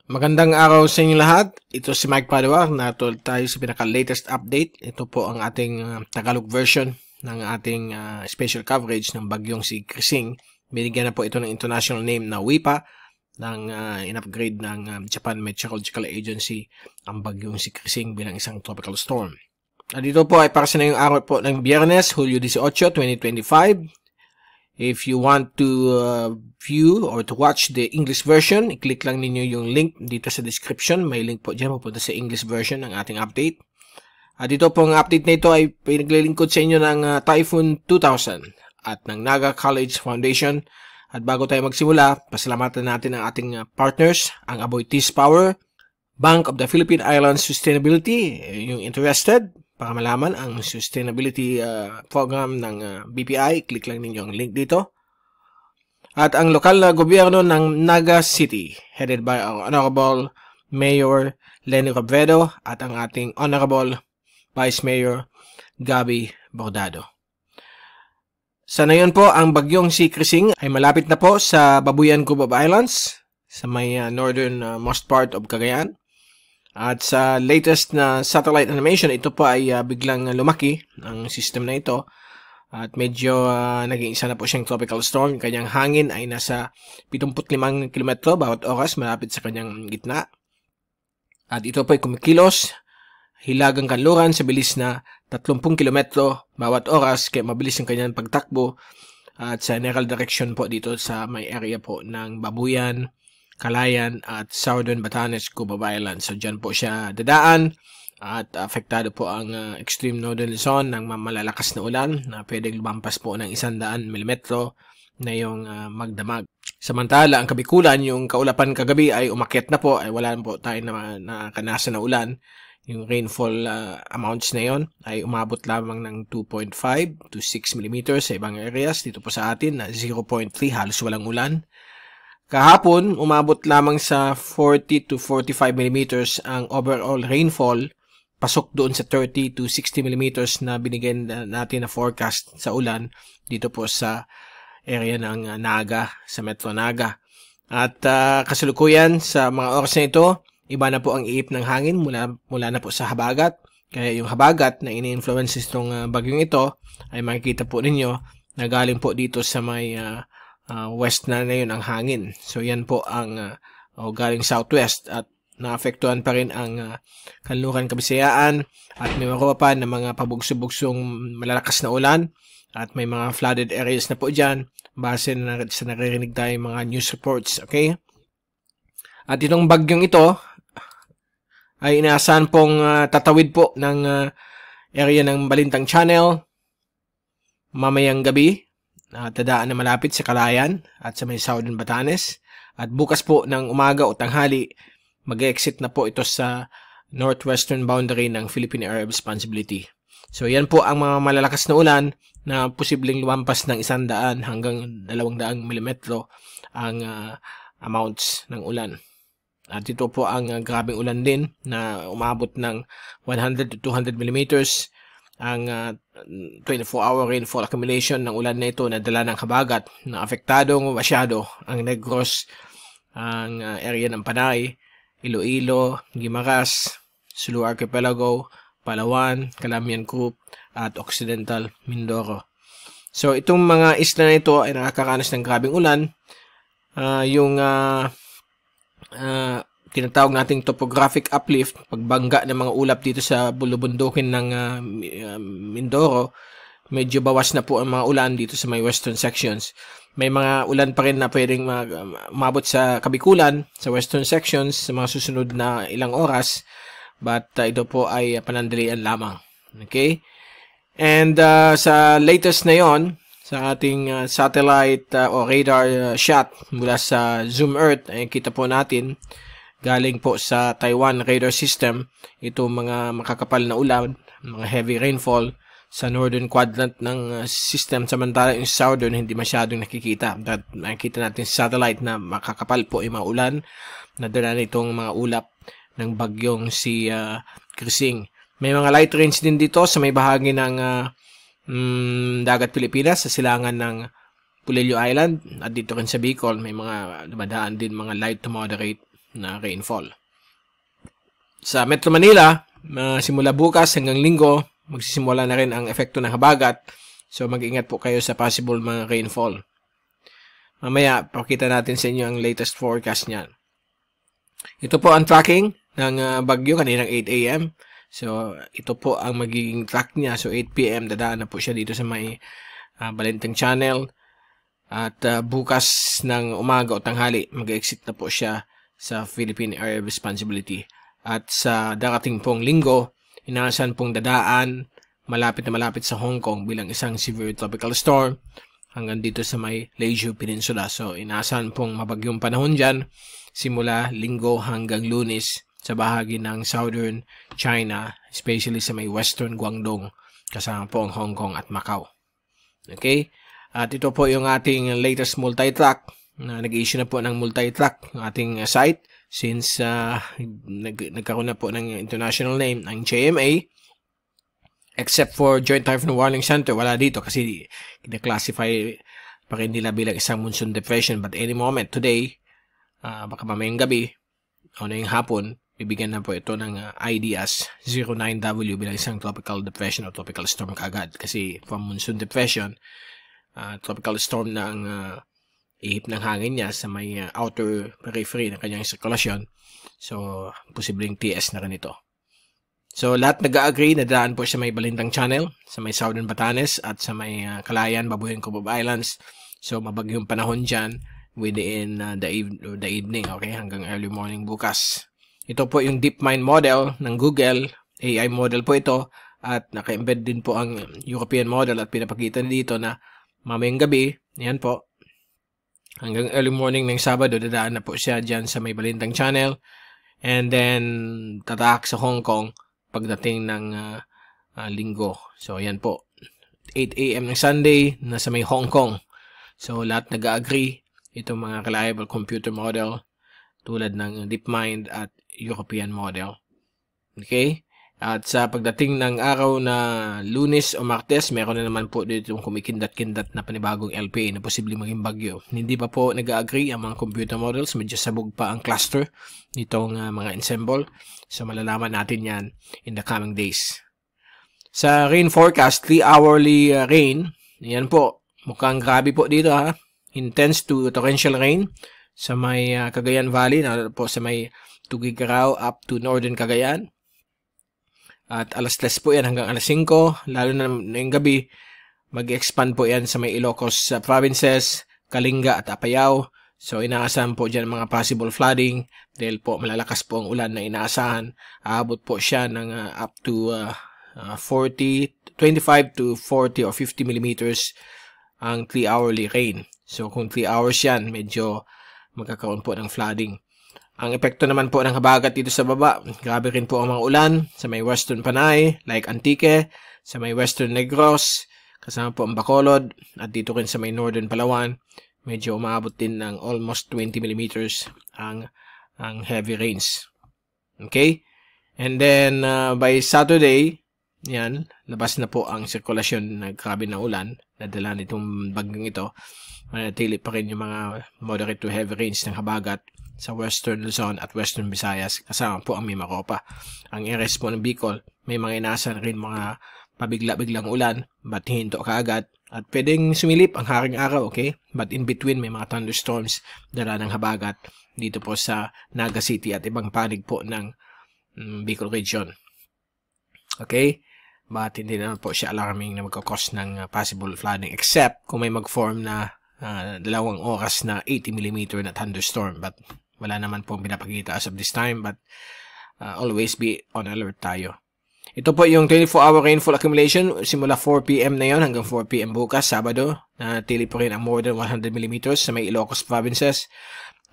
Magandang araw sa inyo lahat. Ito si Mike Padua. Natulad tayo sa pinaka-latest update. Ito po ang ating Tagalog version ng ating special coverage ng bagyong si Krising. Binigyan na po ito ng international name na WIPA ng in-upgrade ng Japan Meteorological Agency ang bagyong si Krising bilang isang tropical storm. At dito po ay para sa ngayong araw po ng Biyernes, Hulyo 18, 2025. If you want to view or to watch the English version, i-click lang ninyo yung link dito sa description. May link po dyan pupunta sa English version ng ating update. At dito pong update na ito ay pinaglilingkod sa inyo ng Typhoon 2000 at ng Naga College Foundation. At bago tayo magsimula, pasalamatan natin ang ating partners, ang Aboy Tees Power, Bank of the Philippine Islands Sustainability, yung interested para malaman ang sustainability program ng BPI, click lang ninyo ang link dito. At ang lokal na gobyerno ng Naga City, headed by our Honorable Mayor Lenny Robredo at ang ating Honorable Vice Mayor Gabby Bordado. Sa ngayon po, ang bagyong si Krising ay malapit na po sa Babuyan Group of Islands, sa may northern most part of Cagayan. At sa latest na satellite animation, ito po ay biglang lumaki ang system na ito. At medyo naging isa na po siyang tropical storm. Kanyang hangin ay nasa 75 km bawat oras malapit sa kanyang gitna. At ito po ay kumikilos, hilagang kanluran sa bilis na 30 km bawat oras. Kaya mabilis ang kanyang pagtakbo. At sa general direction po dito sa may area po ng Babuyan, Calayan at Southern Batanes, Group of Islands. So dyan po siya dadaan at apektado po ang extreme northern Luzon ng malalakas na ulan na pwedeng lumampas po ng 100 mm na yung magdamag. Samantala, ang Kabikulan, yung kaulapan kagabi ay umakyat na po, ay wala na po tayo na kanasa na ulan. Yung rainfall amounts na yon ay umabot lamang ng 2.5 to 6 mm sa ibang areas. Dito po sa atin na 0.3, halos walang ulan. Kahapon, umabot lamang sa 40 to 45 mm ang overall rainfall, pasok doon sa 30 to 60 mm na binigyan natin na forecast sa ulan dito po sa area ng Naga, sa Metro Naga. At kasalukuyan sa mga oras na ito, iba na po ang iip ng hangin mula na po sa habagat. Kaya yung habagat na ini-influence itong bagyong ito ay makikita po ninyo na galing po dito sa may west na yun ang hangin. So yan po ang galing southwest at naapektuhan pa rin ang Kanluran, Kabisayaan at may pa na mga pabugso-bugsong malalakas na ulan at may mga flooded areas na po dyan base na sa naririnig tayo mga news reports. Okay? At itong bagyong ito ay inaasahan pong tatawid po ng area ng Balintang Channel mamayang gabi. Tadaan na malapit sa Calayan at sa may Southern Batanes. At bukas po ng umaga o tanghali, mag-exit na po ito sa northwestern boundary ng Philippine Area of Responsibility. So yan po ang mga malalakas na ulan na posibleng lumampas ng 100 hanggang 200 mm ang amounts ng ulan. At ito po ang grabing ulan din na umabot ng 100 to 200 mm ang 24-hour rainfall accumulation ng ulan na ito na dala ng habagat na apektadong masyado ang Negros, ang area ng Panay, Iloilo, Guimaras, Sulu Archipelago, Palawan, Calamian Group, at Occidental Mindoro. So itong mga isla na ito ay nakakaranas ng grabing ulan. Yung tinatawag nating topographic uplift, pagbangga ng mga ulap dito sa bulubundukin ng Mindoro, medyo bawas na po ang mga ulan dito sa may western sections. May mga ulan pa rin na pwedeng umabot sa Kabikulan, sa western sections, sa mga susunod na ilang oras, but ito po ay panandalian lamang. Okay? And sa latest na yon, sa ating satellite o radar shot mula sa Zoom Earth, ay kita po natin galing po sa Taiwan radar system, ito mga makakapal na ulan, mga heavy rainfall sa northern quadrant ng system, samantala yung southern hindi masyadong nakikita. Nakikita natin sa satellite na makakapal po yung mga ulan na dala nitong mga ulap ng bagyong si Krising. May mga light rains din dito sa may bahagi ng dagat Pilipinas, sa silangan ng Pulilio Island at dito rin sa Bicol. May mga dumadaan din mga light to moderate na rainfall. Sa Metro Manila, simula bukas hanggang linggo, magsisimula na rin ang epekto ng habagat. So mag-ingat po kayo sa possible mga rainfall. Mamaya, pakita natin sa inyo ang latest forecast niyan. Ito po ang tracking ng bagyo kaninang 8 a.m. So, ito po ang magiging track niya. So, 8 p.m. dadaan na po siya dito sa may Balintang Channel. At bukas ng umaga o tanghali, mag-exit na po siya sa Philippine Area of Responsibility. At sa darating pong linggo, inaasahan pong dadaan malapit na malapit sa Hong Kong bilang isang severe tropical storm hanggang dito sa may Leju Peninsula. So, inaasahan pong mabagyong panahon dyan simula linggo hanggang Lunes sa bahagi ng southern China, especially sa may western Guangdong, kasama po ang Hong Kong at Macau. Okay? At ito po yung ating latest multi-track. Nag-issue na po ng multi-track ng ating site since nagkaroon na po ng international name ang JMA. Except for Joint Typhoon Warning Center, wala dito kasi na-classify pa rin nila bilang isang monsoon depression. But any moment today, baka mamayang gabi o na yung hapon, bibigyan na po ito ng ID as 09W bilang isang tropical depression o tropical storm kaagad. Kasi from monsoon depression, tropical storm na ang ihip ng hangin niya sa may outer periphery ng kanyang sirkulasyon. So, posibleng TS na rin ito. So, lahat nag-agree na daan po sa may Balintang Channel, sa may Southern Batanes, at sa may Calayan, Babuyan, Cubao Islands. So, mabagyong panahon dyan within the evening, okay, hanggang early morning bukas. Ito po yung DeepMind model ng Google, AI model po ito, at naka-embed din po ang European model at pinapakita dito na mamayang gabi, yan po, hanggang early morning ng Sabado, dadaan na po siya dyan sa may Balintang Channel, and then tatak sa Hong Kong pagdating ng linggo. So, yan po. 8 a.m. ng Sunday, nasa may Hong Kong. So, lahat nag-agree. Itong mga reliable computer model tulad ng DeepMind at European model. Okay? At sa pagdating ng araw na Lunes o Martes, meron na naman po dito yung kumikindat-kindat na panibagong LPA na posibleng maging bagyo. Hindi pa po nag-agree ang mga computer models. Medyo sabog pa ang cluster nitong mga ensemble. So, malalaman natin yan in the coming days. Sa rain forecast, 3-hourly rain. Yan po. Mukhang grabe po dito ha. Intense to torrential rain sa may Cagayan Valley. Na po sa may Tugigaraw up to northern Cagayan. At alas 3 po yan hanggang alas 5. Lalo na ngayong gabi, mag-expand po yan sa may Ilocos provinces, Kalinga at Apayao. So, inaasahan po dyan mga possible flooding dahil po malalakas po ang ulan na inaasahan. Aabot po siya ng up to 25 to 40 or 50 millimeters ang 3-hourly rain. So, kung 3 hours yan, medyo magkakaroon po ng flooding. Ang epekto naman po ng habagat dito sa baba, grabe rin po ang mga ulan sa may western Panay, like Antique, sa may western Negros, kasama po ang Bacolod, at dito rin sa may northern Palawan, medyo umabot din ng almost 20 millimeters ang heavy rains. Okay? And then, by Saturday, yan, labas na po ang sirkulasyon ng grabe na ulan, nadala nitong bagyong ito. Manatili pa rin yung mga moderate to heavy rains ng habagat sa Western Luzon at Western Visayas, kasama po ang Mimaropa. Ang areas po ng Bicol, may mga inaasahan rin mga pabigla-biglang ulan, but hinto kaagad. At pwedeng sumilip ang haring araw, okay? But in between, may mga thunderstorms dala ng habagat dito po sa Naga City at ibang panig po ng Bicol region. Okay? But hindi naman po siya alarming na magkakos ng possible flooding except kung may mag-form na 2 oras na 80 mm na thunderstorm. But wala naman pong pinapakita as of this time, but always be on alert tayo. Ito po yung 24-hour rainfall accumulation simula 4 p.m. na yon hanggang 4 p.m. bukas, Sabado. Natili po rin ang more than 100 mm sa may Ilocos provinces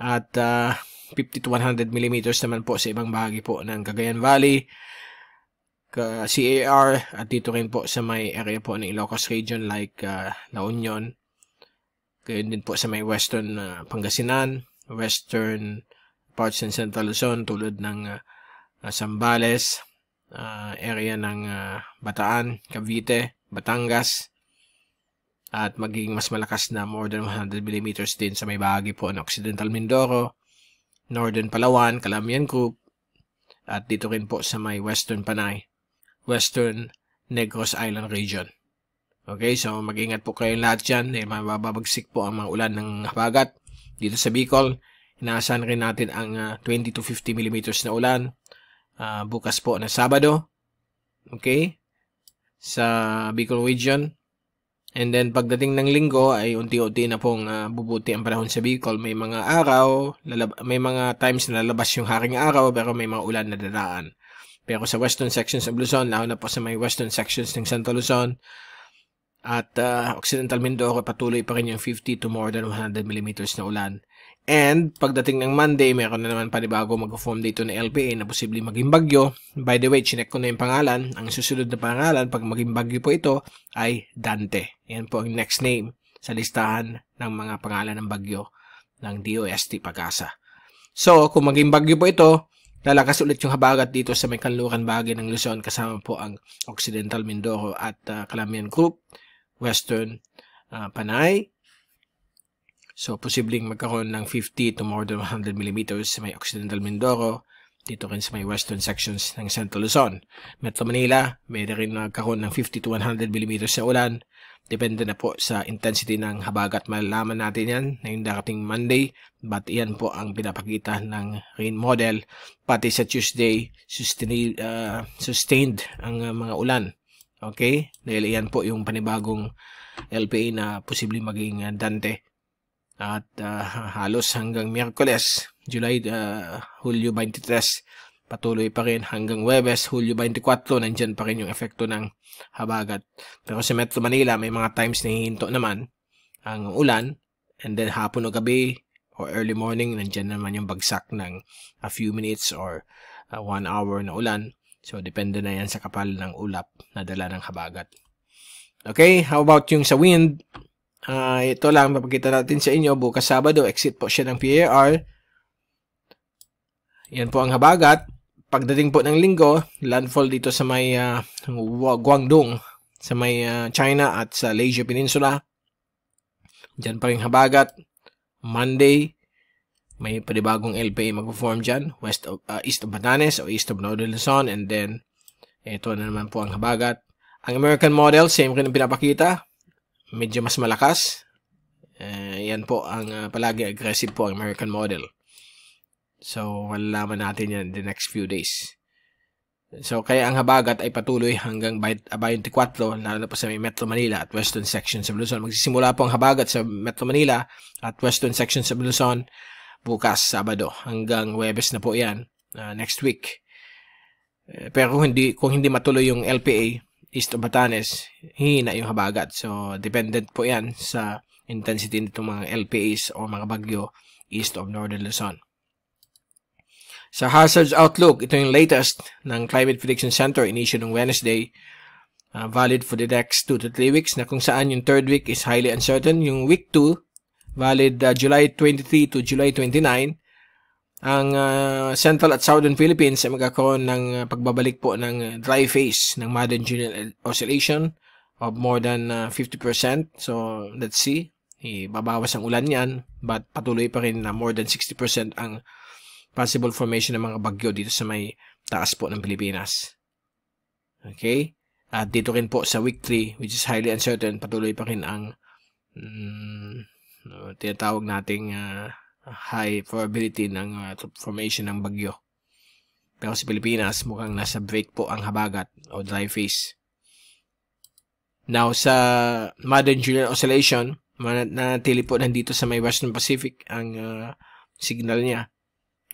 at 50 to 100 mm naman po sa ibang bahagi po ng Cagayan Valley, CAR, at dito rin po sa may area po ng Ilocos region like La Union. Gayon din po sa may western Pangasinan, western parts ng Central Luzon tulad ng Zambales, area ng Bataan, Cavite, Batangas, at magiging mas malakas na more than 100 mm din sa may bahagi po ng Occidental Mindoro, Northern Palawan, Calamian Group, at dito rin po sa may Western Panay, Western Negros Island region. Okay, so mag-ingat po kayo lahat dyan. Mababagsik po ang mga ulan ng habagat. Dito sa Bicol, inaasahan rin natin ang 20 to 50 mm na ulan. Bukas po na Sabado. Okay, sa Bicol region. And then pagdating ng Linggo ay unti-unti na pong bubuti ang panahon sa Bicol. May mga araw, may mga times na lalabas yung haring araw pero may mga ulan na dadaan. Pero sa western sections ng Luzon, lalo na po sa may western sections ng Central Luzon at Occidental Mindoro, patuloy pa rin yung 50 to more than 100 mm na ulan. And pagdating ng Monday, meron na naman panibago mag-form dito na LPA na posibleng maging bagyo. By the way, chinek ko na yung pangalan. Ang susunod na pangalan, pag maging bagyo po ito, ay Dante. Yan po ang next name sa listahan ng mga pangalan ng bagyo ng DOST Pag-asa. So, kung maging bagyo po ito, lalakas ulit yung habagat dito sa may kanluran bahagi ng Luzon kasama po ang Occidental Mindoro at Calamian Group, Western Panay. So, posibleng magkaroon ng 50 to more than 100 mm sa may Occidental Mindoro, dito rin sa may western sections ng Central Luzon. Metro Manila, may rin magkaroon ng 50 to 100 mm na ulan. Depende na po sa intensity ng habagat. Malalaman natin yan ngayong darating Monday. But yan po ang pinapakita ng rain model. Pati sa Tuesday, sustained ang mga ulan. Okay? Dahil yan po yung panibagong LPA na posibleng maging Dante. At halos hanggang Miyerkules, Hulyo 23, patuloy pa rin hanggang Huwebes, Hulyo 24, nandyan pa rin yung epekto ng habagat. Pero sa Metro Manila, may mga times na hihinto naman ang ulan, and then hapon o gabi or early morning, nandyan naman yung bagsak ng a few minutes or 1 hour na ulan. So, depende na yan sa kapal ng ulap na dala ng habagat. Okay, how about yung sa wind? Ito lang, mapakita natin sa inyo. Bukas Sabado, exit po siya ng PAR. Yan po ang habagat. Pagdating po ng Linggo, landfall dito sa may Guangdong, sa may China at sa Malaysia Peninsula. Diyan pa rin habagat. Monday, may panibagong LPA mag-form dyan. East of Batanes o east of Northern Luzon. And then, ito na naman po ang habagat. Ang American model, same rin ang pinapakita. Medyo mas malakas. Yan po ang palagi aggressive po ang American model. So, malalaman natin yan in the next few days. So, kaya ang habagat ay patuloy hanggang 24, lalo na po sa Metro Manila at western sections of Luzon. Magsisimula po ang habagat sa Metro Manila at western sections of Luzon bukas, Sabado, hanggang Huwebes na po yan, next week. Pero kung hindi matuloy yung LPA, east of Batanes, hihina yung habagat. So, dependent po yan sa intensity nitong mga LPAs o mga bagyo east of Northern Luzon. Sa hazards outlook, ito yung latest ng Climate Prediction Center, in-issue ng Wednesday, valid for the next 2 to 3 weeks, na kung saan yung third week is highly uncertain. Yung week 2, valid July 23 to July 29, ang Central at Southern Philippines ay magkakaroon ng pagbabalik po ng dry phase ng Madden Julian Oscillation of more than 50%. So, let's see. Babawas ang ulan yan, but patuloy pa rin na more than 60% ang possible formation ng mga bagyo dito sa may taas po ng Pilipinas. Okay? At dito rin po sa week 3, which is highly uncertain, patuloy pa rin ang tinatawag nating high probability ng formation ng bagyo. Pero sa Pilipinas, mukhang nasa break po ang habagat o dry phase. Now, sa Madden Julian Oscillation, nanatili po nandito sa may Western Pacific ang signal niya.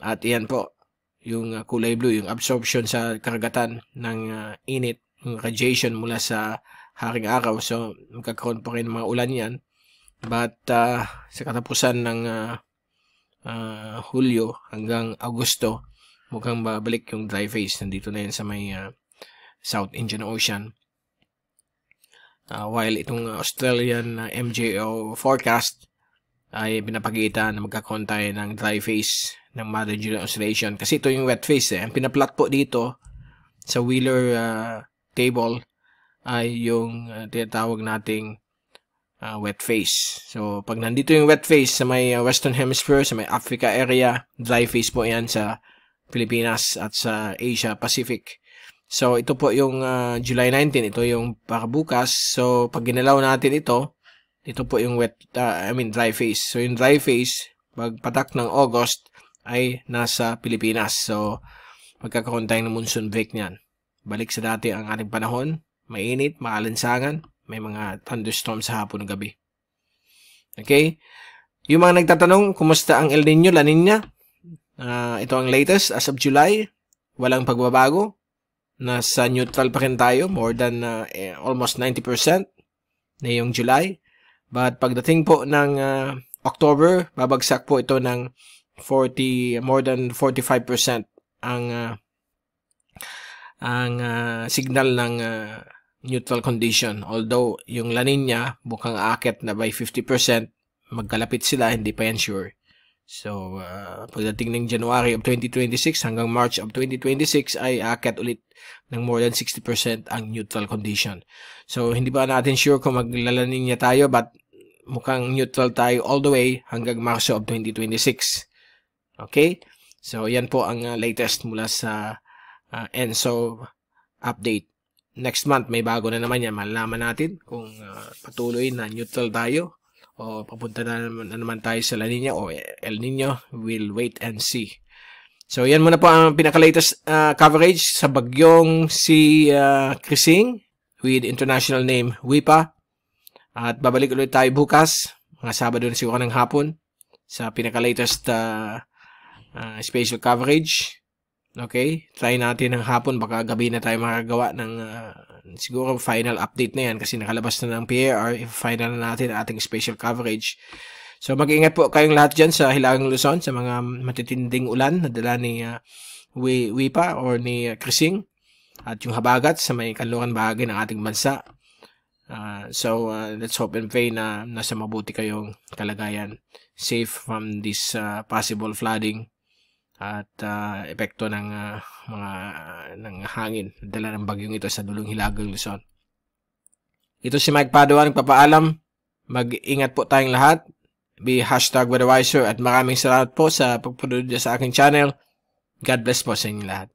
At iyan po, yung kulay blue, yung absorption sa karagatan ng init, yung radiation mula sa haring araw. So, magkakaroon pa rin mga ulan yan. But, sa katapusan ng Hulyo hanggang Agosto, mukhang babalik yung dry phase. Nandito na yan sa may South Indian Ocean. While itong Australian MJO forecast ay pinapakita na magkakaroon tayo ng dry phase ng Madden Julian Oscillation. Kasi ito yung wet phase. Ang pinaplot po dito sa Wheeler table ay yung tinatawag nating wet phase. So, pag nandito yung wet phase sa may Western Hemisphere, sa may Africa area, dry phase po yan sa Pilipinas at sa Asia Pacific. So, ito po yung July 19. Ito yung para bukas. So, pag ginalaw natin ito po yung dry phase. So, yung dry phase, pagpatak ng August, ay nasa Pilipinas. So, magkakaroon tayo ng monsoon break niyan. Balik sa dati ang ating panahon. Mainit, maalinsangan. May mga thunderstorm sa hapon ng gabi. Okay? Yung mga nagtatanong, kumusta ang El Nino, La Nina? Ito ang latest. As of July, walang pagbabago. Nasa neutral pa rin tayo. More than almost 90% na yung July. But pagdating po ng October, babagsak po ito ng more than 45% ang signal ng neutral condition. Although, yung La Nina, bukang aakyat na by 50%, magkalapit sila, hindi pa yan sure. So, pagdating ng January of 2026 hanggang March of 2026 ay aakyat ulit ng more than 60% ang neutral condition. So, hindi pa natin sure kung magla-La Nina tayo, but mukhang neutral tayo all the way hanggang Marso of 2026. Okay? So, yan po ang latest mula sa ENSO update. Next month, may bago na naman yan. Malalaman natin kung patuloy na neutral tayo o papunta na naman tayo sa La Nina o El Nino. We'll wait and see. So, yan muna po ang pinaka-latest coverage sa bagyong si Krising with international name Wipa. At babalik ulit tayo bukas, mga Sabado na siguro ng hapon, sa pinaka-latest special coverage. Okay? Try natin ng hapon, baka gabi na tayo makagawa ng siguro final update na yan kasi nakalabas na ng PAR. Final na natin ating special coverage. So, mag-ingat po kayong lahat dyan sa Hilagang Luzon, sa mga matitinding ulan na dala ni Wipa or ni Krising at yung habagat sa may kanluran bahagi ng ating bansa. So, let's hope and pray na nasa mabuti kayong kalagayan, safe from this possible flooding at epekto ng ng hangin dala ng bagyong ito sa dulong Hilagang Luzon. Ito si Mike Padua nagpapaalam. Mag-ingat po tayong lahat. Be #weatherwiser at maraming salamat po sa pagpunod sa aking channel. God bless po sa inyo lahat.